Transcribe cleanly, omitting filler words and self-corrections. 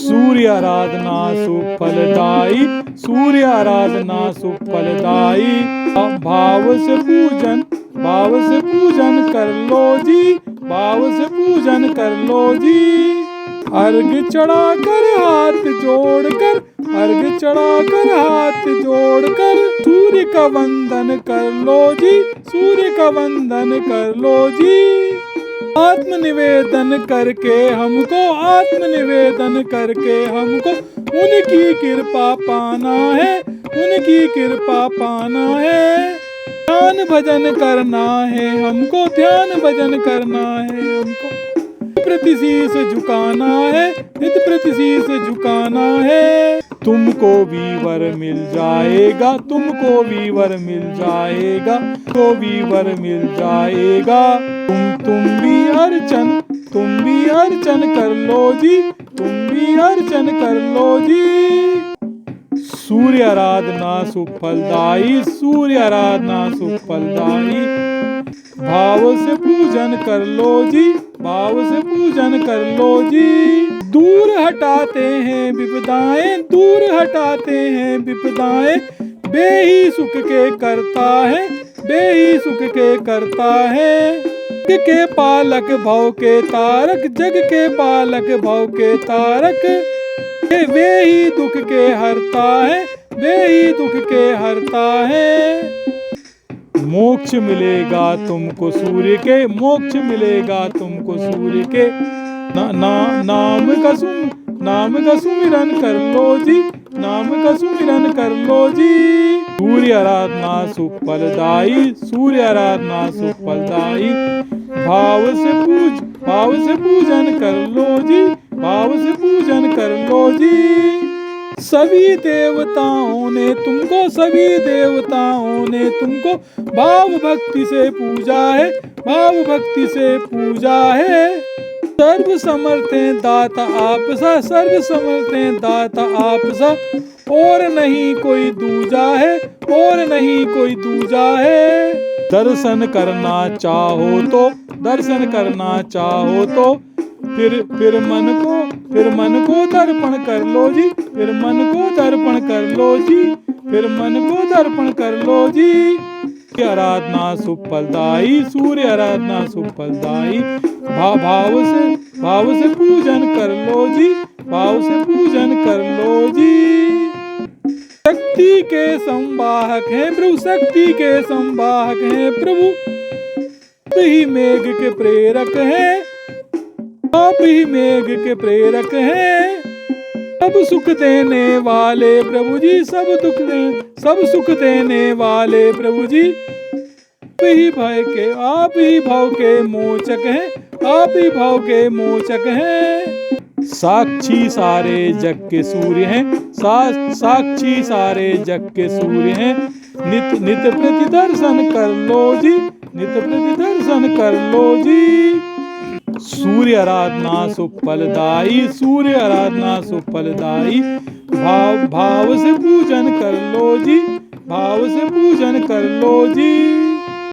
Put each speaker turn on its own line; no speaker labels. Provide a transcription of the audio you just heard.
सूर्य आराधना सुफलदाई, सूर्य आराधना सुफलदाई। भाव से पूजन कर लो जी, भाव से पूजन कर लो जी। अर्घ चढ़ाकर हाथ जोड़कर, अर्घ चढ़ाकर हाथ जोड़कर सूर्य का वंदन कर लो जी, सूर्य का वंदन कर लो जी। आत्मनिवेदन करके हमको, आत्मनिवेदन करके हमको उनकी कृपा पाना है, उनकी कृपा पाना है। ध्यान भजन करना है हमको, ध्यान भजन करना है हमको। प्रति शीश झुकाना है, नित प्रति शीश झुकाना है। तुमको भी वर मिल जाएगा, तुमको भी वर मिल जाएगा, तो भी वर मिल जाएगा। तुम भी अर्चन कर लो जी, तुम भी अर्चन कर लो जी। सूर्य आराधना सुफलदाई, सूर्य आराधना सुफलदाई। भाव से पूजन कर लो जी, भाव से पूजन कर लो जी। दूर हटाते हैं विपदाएं, दूर हटाते हैं विपदाएं। बेही सुख के करता है, बेही सुख के करता है। जग के पालक भव के तारक, जग के पालक भव के तारक। वे ही दुख के हरता है, वे ही दुख के हरता है। मोक्ष मिलेगा तुमको सूर्य के, मोक्ष मिलेगा तुमको सूर्य के। नाम का सुमिरन कर लो जी, नाम का सुमिरन कर लो जी। सूर्य आराधना सुफलदाई, सूर्य आराधना सुफलदाई। भाव से पूजन कर लो जी, भाव से पूजन कर लो जी। सभी देवताओं ने तुमको, सभी देवताओं ने तुमको भाव भक्ति से पूजा है, भाव भक्ति से पूजा है। सर्व समर्थे दाता आप सा, सर्व समर्थे दाता आप सा। और नहीं कोई दूजा है, और नहीं कोई दूजा है। दर्शन करना चाहो तो, दर्शन करना चाहो तो फिर मन को दर्पण कर लो जी, फिर मन को दर्पण कर लो जी, फिर मन को दर्पण कर लो जी। सूर्य आराधना सुफलदाई, सूर्य आराधना सुफलदाई। भाव से पूजन कर लो जी, भाव से पूजन कर लो जी। शक्ति के संवाहक हैं प्रभु, शक्ति के संवाहक हैं प्रभु। आप ही मेघ के प्रेरक हैं, आप ही मेघ के प्रेरक हैं। सब सुख देने वाले प्रभु जी, सब सुख देने वाले प्रभु जी। आप ही भव के मोचक हैं, आप ही भव के मोचक हैं। साक्षी सारे जग के सूर्य हैं, साक्षी सारे जग के सूर्य हैं। नित प्रति दर्शन कर लो जी, नित प्रति दर्शन कर लो जी। सूर्य आराधना सुफलदाई, सूर्य आराधना सुफलदाई। भाव से पूजन कर लो जी, भाव से पूजन कर लो जी।